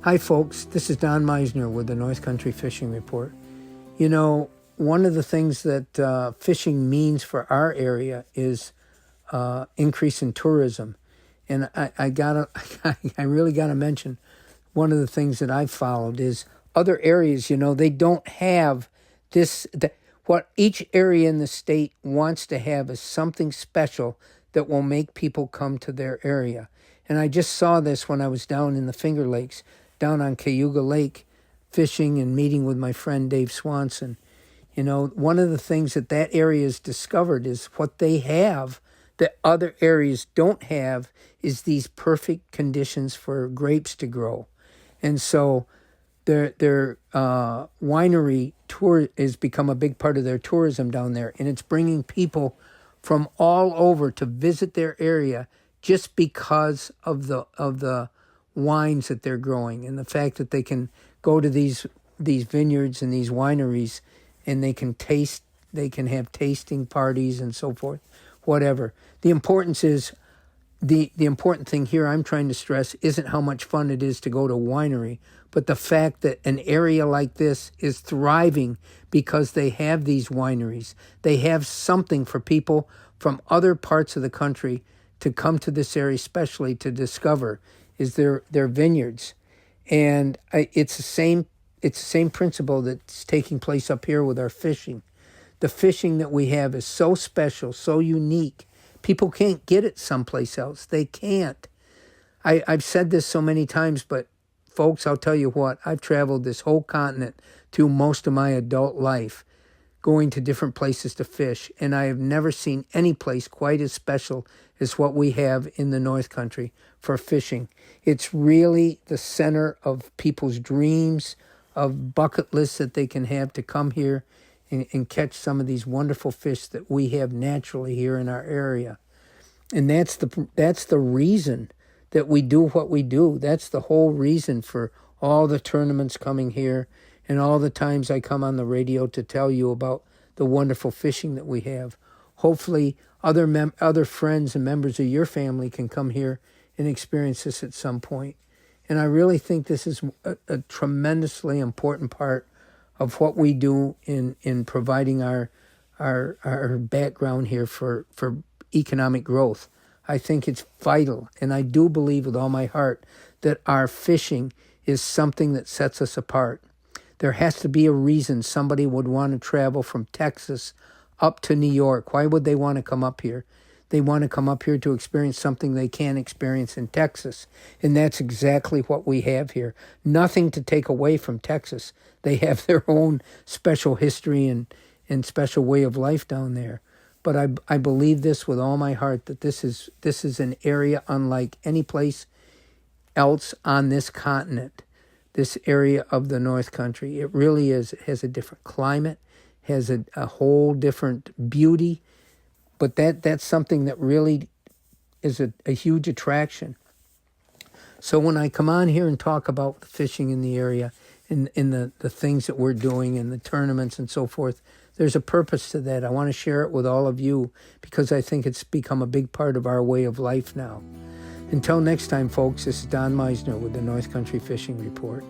Hi, folks. This is Don Meissner with the North Country Fishing Report. You know, one of the things that fishing means for our area is increase in tourism. And I really gotta mention one of the things that I've followed is other areas, they don't have this. What each area in the state wants to have is something special that will make people come to their area. And I just saw this when I was down in the Finger Lakes, down on Cayuga Lake, fishing and meeting with my friend Dave Swanson. One of the things that area has discovered is what they have that other areas don't have is these perfect conditions for grapes to grow. And so their winery tour has become a big part of their tourism down there, and it's bringing people from all over to visit their area just because of the wines that they're growing and the fact that they can go to these vineyards and these wineries and they can have tasting parties and so forth, whatever. The importance is the important thing here I'm trying to stress isn't how much fun it is to go to a winery, but the fact that an area like this is thriving because they have these wineries. They have something for people from other parts of the country to come to this area, especially to discover, is their vineyards. And it's the same principle that's taking place up here with our fishing. The fishing that we have is so special, so unique. People can't get it someplace else. They can't. I've said this so many times, but folks, I'll tell you what, I've traveled this whole continent through most of my adult life, going to different places to fish, and I have never seen any place quite as special as what we have in the North Country for fishing. It's really the center of people's dreams, of bucket lists that they can have to come here and catch some of these wonderful fish that we have naturally here in our area. And that's the reason that we do what we do. That's the whole reason for all the tournaments coming here and all the times I come on the radio to tell you about the wonderful fishing that we have. Hopefully other friends and members of your family can come here and experience this at some point. And I really think this is a tremendously important part of what we do in providing our background here for economic growth. I think it's vital, and I do believe with all my heart that our fishing is something that sets us apart. There has to be a reason somebody would want to travel from Texas up to New York. Why would they want to come up here? They want to come up here to experience something they can't experience in Texas. And that's exactly what we have here. Nothing to take away from Texas. They have their own special history and special way of life down there. But I believe this with all my heart, that this is an area unlike any place else on this continent, this area of the North Country. It really is. It has a different climate, has a whole different beauty. But that's something that really is a huge attraction. So when I come on here and talk about the fishing in the area and the things that we're doing and the tournaments and so forth, there's a purpose to that. I want to share it with all of you because I think it's become a big part of our way of life now. Until next time, folks, this is Don Meissner with the North Country Fishing Report.